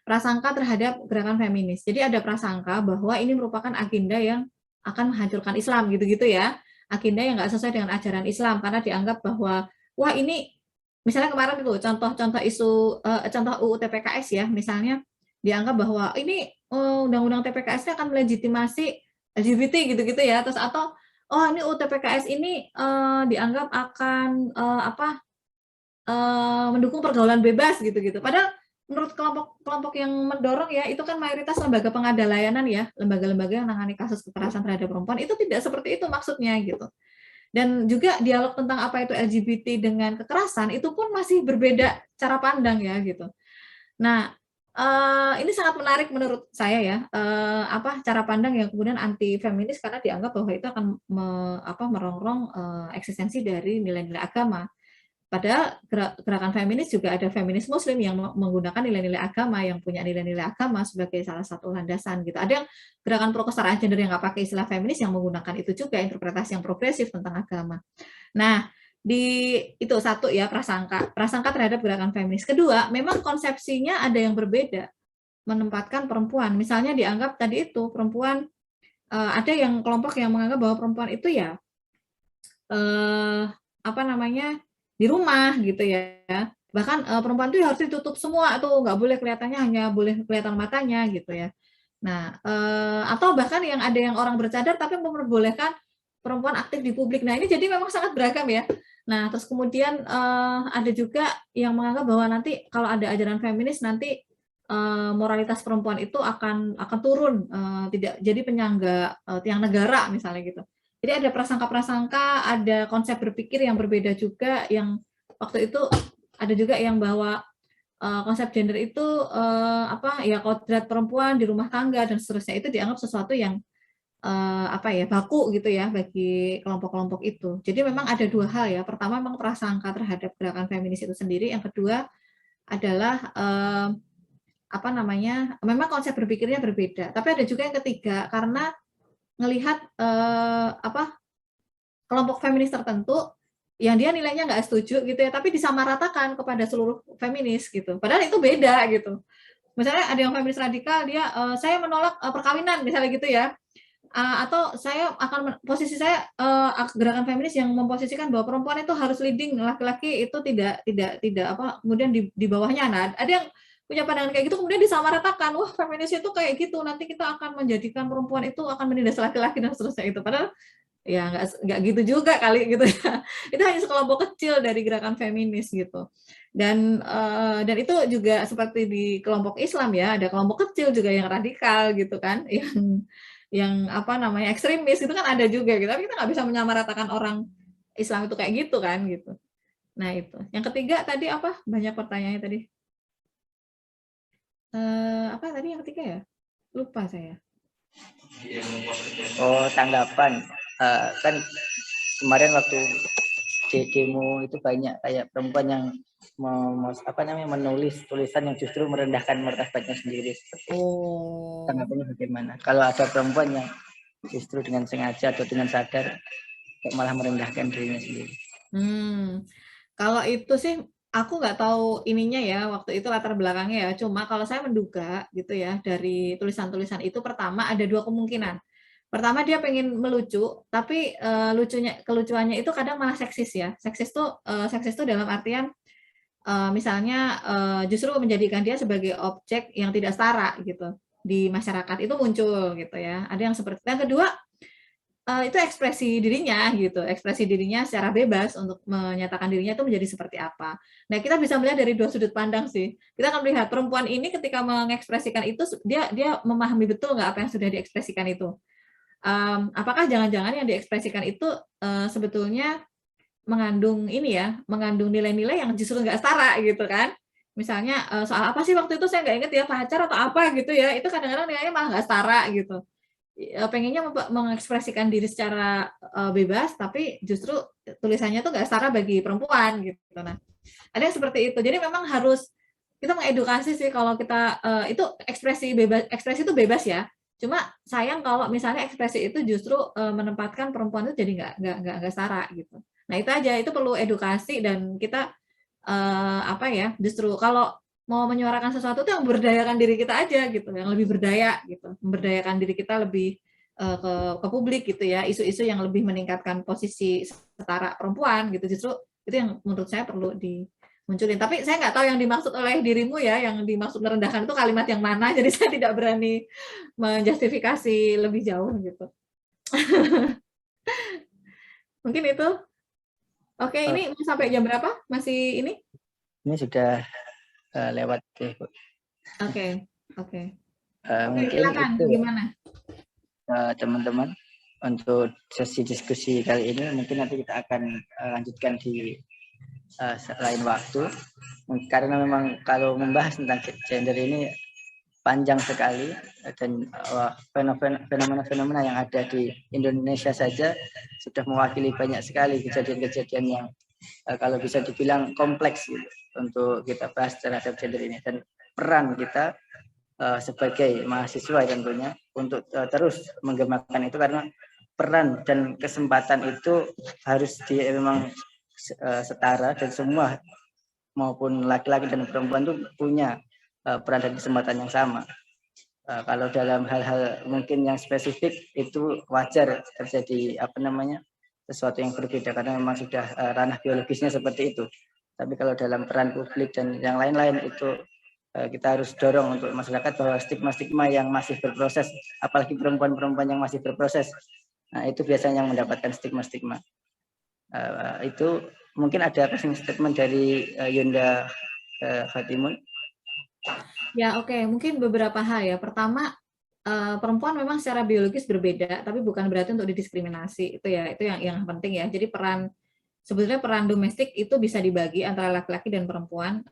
Prasangka terhadap gerakan feminis. Jadi ada prasangka bahwa ini merupakan agenda yang akan menghancurkan Islam gitu-gitu ya. Agenda yang nggak sesuai dengan ajaran Islam karena dianggap bahwa wah ini misalnya kemarin itu contoh-contoh isu contoh UU TPKS ya, misalnya dianggap bahwa ini undang-undang TPKS ini akan melegitimasi LGBT gitu-gitu ya. Terus atau oh ini UU TPKS ini dianggap akan mendukung pergaulan bebas gitu-gitu. Padahal menurut kelompok-kelompok yang mendorong ya, itu kan mayoritas lembaga pengada layanan ya, lembaga-lembaga yang menangani kasus kekerasan terhadap perempuan, itu tidak seperti itu maksudnya gitu. Dan juga dialog tentang apa itu LGBT dengan kekerasan, itu pun masih berbeda cara pandang ya gitu. Nah, ini sangat menarik menurut saya ya, cara pandang yang kemudian anti feminis karena dianggap bahwa itu akan merongrong eksistensi dari nilai-nilai agama. Padahal gerakan feminis juga ada feminis muslim yang menggunakan nilai-nilai agama, yang punya nilai-nilai agama sebagai salah satu landasan gitu. Ada yang gerakan pro kesetaraan gender yang nggak pakai istilah feminis yang menggunakan itu juga, interpretasi yang progresif tentang agama. Nah, itu satu ya prasangka terhadap gerakan feminis. Kedua, memang konsepsinya ada yang berbeda, menempatkan perempuan. Misalnya dianggap tadi itu perempuan, ada yang kelompok yang menganggap bahwa perempuan itu ya di rumah gitu ya. Bahkan perempuan itu harus ditutup semua tuh, nggak boleh kelihatannya, hanya boleh kelihatan matanya gitu ya. Nah, atau bahkan yang ada yang orang bercadar tapi memperbolehkan perempuan aktif di publik. Nah, ini jadi memang sangat beragam ya. Nah, terus kemudian ada juga yang menganggap bahwa nanti kalau ada ajaran feminis nanti moralitas perempuan itu akan turun, tidak jadi penyangga tiang negara misalnya gitu. Jadi ada prasangka-prasangka, ada konsep berpikir yang berbeda juga, yang waktu itu ada juga yang bahwa konsep gender itu kodrat perempuan di rumah tangga dan seterusnya itu dianggap sesuatu yang baku gitu ya bagi kelompok-kelompok itu. Jadi memang ada dua hal ya. Pertama memang prasangka terhadap gerakan feminis itu sendiri. Yang kedua adalah memang konsep berpikirnya berbeda. Tapi ada juga yang ketiga karena ngelihat kelompok feminis tertentu yang dia nilainya nggak setuju gitu ya, tapi disamaratakan kepada seluruh feminis gitu. Padahal itu beda gitu. Misalnya ada yang feminis radikal, dia saya menolak perkawinan misalnya gitu ya. Atau saya akan posisi saya gerakan feminis yang memposisikan bahwa perempuan itu harus leading, laki-laki itu tidak kemudian di bawahnya. Nah, ada yang punya pandangan kayak gitu kemudian disamaratakan, wah feminis itu kayak gitu, nanti kita akan menjadikan perempuan itu akan menindas laki-laki dan seterusnya itu. Padahal ya nggak gitu juga kali gitu ya. Itu hanya sekelompok kecil dari gerakan feminis gitu. Dan itu juga seperti di kelompok Islam ya, ada kelompok kecil juga yang radikal gitu kan, yang ekstremis itu kan ada juga gitu. Tapi kita nggak bisa menyamaratakan orang Islam itu kayak gitu kan gitu. Nah itu. Yang ketiga tadi apa? Banyak pertanyaannya tadi. Apa tadi yang ketiga ya? Lupa saya. Oh, tanggapan. Kan kemarin waktu demo itu banyak kayak perempuan yang menulis tulisan yang justru merendahkan martabatnya sendiri. Tanggapannya bagaimana? Kalau ada perempuan yang justru dengan sengaja atau dengan sadar malah merendahkan dirinya sendiri. Kalau itu sih aku nggak tahu ininya ya, waktu itu latar belakangnya ya. Cuma kalau saya menduga gitu ya, dari tulisan-tulisan itu pertama ada dua kemungkinan. Pertama dia pengen melucu, tapi kelucuannya itu kadang malah seksis ya. Seksis tuh dalam artian misalnya justru menjadikan dia sebagai objek yang tidak setara gitu di masyarakat, itu muncul gitu ya. Ada yang seperti itu. Yang kedua itu ekspresi dirinya secara bebas untuk menyatakan dirinya itu menjadi seperti apa. Nah, kita bisa melihat dari dua sudut pandang sih. Kita akan melihat perempuan ini ketika mengekspresikan itu dia memahami betul nggak apa yang sudah diekspresikan itu. Apakah jangan-jangan yang diekspresikan itu sebetulnya mengandung nilai-nilai yang justru nggak setara gitu kan. Misalnya soal apa sih waktu itu saya nggak ingat ya, pacar atau apa gitu ya, itu kadang-kadang nilainya malah nggak setara gitu. Pengennya mengekspresikan diri secara bebas, tapi justru tulisannya tuh nggak setara bagi perempuan gitu. Nah, ada yang seperti itu. Jadi memang harus kita mengedukasi sih kalau kita itu ekspresi itu bebas ya. Cuma sayang kalau misalnya ekspresi itu justru menempatkan perempuan itu jadi nggak setara gitu. Nah itu aja, itu perlu edukasi dan kita apa ya, justru kalau mau menyuarakan sesuatu itu yang memberdayakan diri kita aja gitu, yang lebih berdaya gitu, memberdayakan diri kita lebih ke publik gitu ya, isu-isu yang lebih meningkatkan posisi setara perempuan gitu, justru itu yang menurut saya perlu dimunculin. Tapi saya nggak tahu yang dimaksud oleh dirimu ya, yang dimaksud merendahkan itu kalimat yang mana, jadi saya tidak berani menjustifikasi lebih jauh gitu. Mungkin itu. Oke, ini sampai jam berapa? Masih ini? Ini sudah lewat deh, Bu. Oke. Mungkin Silakan, itu gimana? teman-teman untuk sesi diskusi kali ini. Mungkin nanti kita akan lanjutkan di lain waktu, karena memang kalau membahas tentang gender ini panjang sekali, dan fenomena-fenomena yang ada di Indonesia saja sudah mewakili banyak sekali kejadian-kejadian yang kalau bisa dibilang kompleks gitu, untuk kita bahas terhadap gender ini, dan peran kita sebagai mahasiswa tentunya untuk terus menggemakan itu, karena peran dan kesempatan itu harus memang setara, dan semua maupun laki-laki dan perempuan itu punya peran dan kesempatan yang sama. Kalau dalam hal-hal mungkin yang spesifik itu wajar terjadi sesuatu yang berbeda, karena memang sudah ranah biologisnya seperti itu. Tapi kalau dalam peran publik dan yang lain-lain itu kita harus dorong untuk masyarakat bahwa stigma-stigma yang masih berproses, apalagi perempuan-perempuan yang masih berproses, nah itu biasanya yang mendapatkan stigma-stigma. Itu mungkin ada closing statement dari Yunda Fatimun. Ya, oke. Mungkin beberapa hal ya. Pertama, perempuan memang secara biologis berbeda, tapi bukan berarti untuk didiskriminasi. Itu ya, itu yang penting ya. Jadi sebetulnya peran domestik itu bisa dibagi antara laki-laki dan perempuan.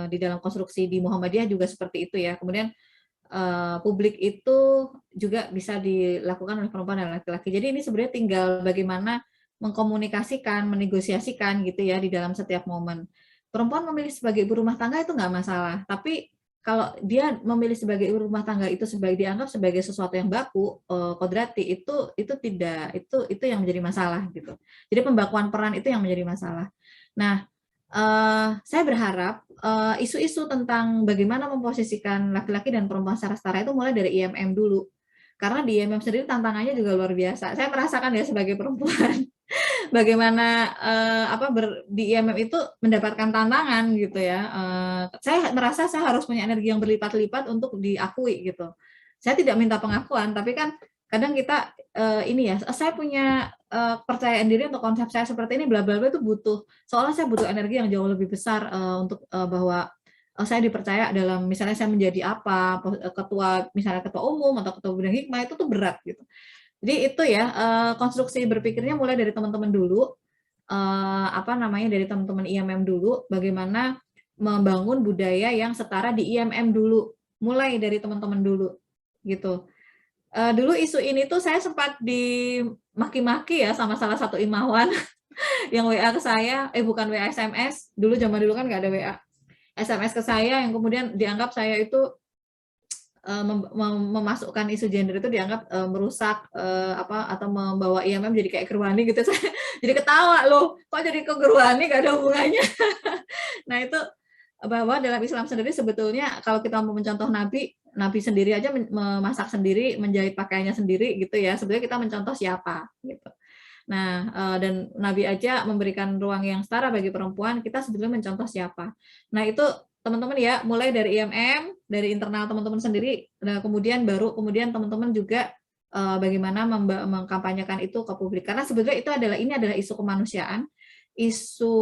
Di dalam konstruksi di Muhammadiyah juga seperti itu ya. Kemudian publik itu juga bisa dilakukan oleh perempuan dan laki-laki. Jadi ini sebenarnya tinggal bagaimana mengkomunikasikan, menegosiasikan gitu ya di dalam setiap momen. Perempuan memilih sebagai ibu rumah tangga itu nggak masalah, tapi kalau dia memilih sebagai ibu rumah tangga itu dianggap sebagai sesuatu yang baku, kodrati, itu tidak, itu yang menjadi masalah gitu. Jadi pembakuan peran itu yang menjadi masalah. Nah, saya berharap isu-isu tentang bagaimana memposisikan laki-laki dan perempuan secara setara itu mulai dari IMM dulu. Karena di IMM sendiri tantangannya juga luar biasa. Saya merasakan ya sebagai perempuan bagaimana di IMM itu mendapatkan tantangan gitu ya. Saya merasa saya harus punya energi yang berlipat-lipat untuk diakui gitu. Saya tidak minta pengakuan, tapi kan kadang kita saya punya kepercayaan diri untuk konsep saya seperti ini, bla bla bla, itu butuh, seolah saya butuh energi yang jauh lebih besar untuk bahwa saya dipercaya dalam, misalnya saya menjadi apa, misalnya ketua umum atau ketua bidang hikmah, itu tuh berat gitu. Jadi itu ya, konstruksi berpikirnya mulai dari teman-teman dulu, dari teman-teman IMM dulu, bagaimana membangun budaya yang setara di IMM dulu, mulai dari teman-teman dulu, gitu. Dulu isu ini tuh saya sempat dimaki-maki ya sama salah satu imawan yang WA ke saya, bukan WA, SMS, zaman dulu kan nggak ada WA, SMS ke saya yang kemudian dianggap saya itu memasukkan isu gender itu dianggap merusak atau membawa IMM jadi kayak gerwani gitu. Saya jadi ketawa, loh kok jadi ke gerwani, gak ada hubungannya. Nah itu bahwa dalam Islam sendiri sebetulnya kalau kita mau mencontoh Nabi sendiri aja memasak sendiri, menjahit pakaiannya sendiri gitu ya, sebetulnya kita mencontoh siapa gitu. Nah, dan Nabi aja memberikan ruang yang setara bagi perempuan, kita sebetulnya mencontoh siapa. Nah, itu teman-teman ya, mulai dari IMM, dari internal teman-teman sendiri, nah, kemudian teman-teman juga bagaimana mengkampanyekan itu ke publik. Karena sebetulnya ini adalah isu kemanusiaan, isu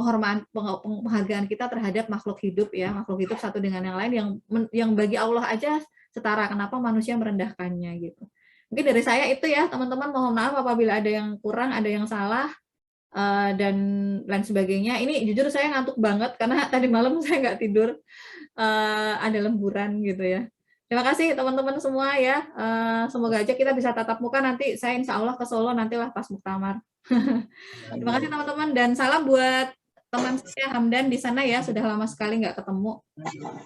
penghargaan kita terhadap makhluk hidup ya, makhluk hidup satu dengan yang lain yang bagi Allah aja setara, kenapa manusia merendahkannya gitu. Mungkin dari saya itu ya, teman-teman, mohon maaf apabila ada yang kurang, ada yang salah, dan lain sebagainya. Ini jujur saya ngantuk banget, karena tadi malam saya nggak tidur, ada lemburan gitu ya. Terima kasih teman-teman semua ya, semoga aja kita bisa tatap muka nanti, saya insya Allah ke Solo nantilah pas muktamar. Terima kasih teman-teman, dan salam buat teman saya Hamdan di sana ya, sudah lama sekali nggak ketemu.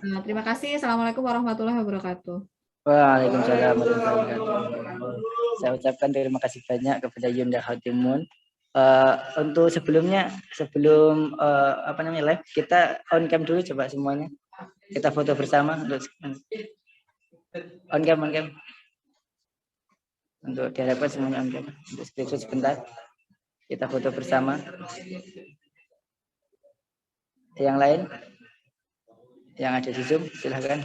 Nah, terima kasih. Assalamualaikum warahmatullahi wabarakatuh. Waalaikumsalam warahmatullahi wabarakatuh. Saya ucapkan terima kasih banyak kepada Yunda Khatimun. Untuk sebelum live, kita on cam dulu coba semuanya. Kita foto bersama untuk on cam. Untuk diharapkan semuanya on cam. Untuk screenshot sebentar. Kita foto bersama. Yang lain yang ada di Zoom silahkan.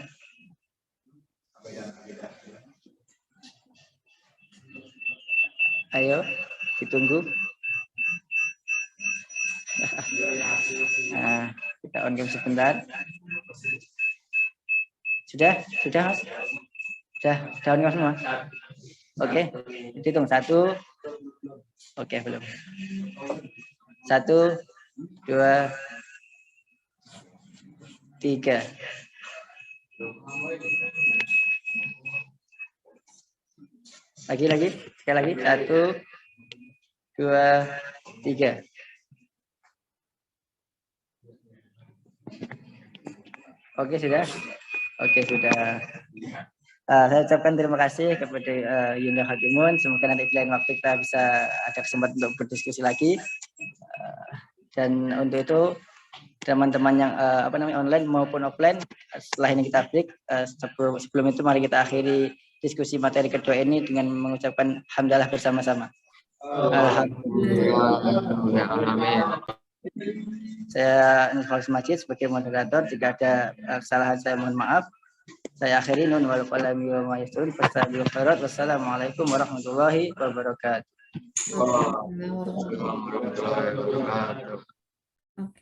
Ayo, ditunggu. Nah, kita on cam sebentar. Sudah Mas? Sudah on cam semua? Oke, hitung 1. Oke, belum. 1, 2, 3. Lagi, sekali lagi. 1, 2, 3. Oke, sudah. Saya ucapkan terima kasih kepada Yunda Khatimun. Semoga nanti di lain waktu kita bisa ada kesempatan untuk berdiskusi lagi. Dan untuk itu teman-teman yang online maupun offline, setelah ini kita break. Sebelum itu mari kita akhiri diskusi materi kedua ini dengan mengucapkan hamdalah bersama-sama. Alhamdulillah. Saya Nurul Majid sebagai moderator. Jika ada kesalahan saya mohon maaf. Saya akhiri nun wal qalami wa ma yasturun. Wassalamualaikum warahmatullahi wabarakatuh. Waalaikumsalam warahmatullahi wabarakatuh. Oke.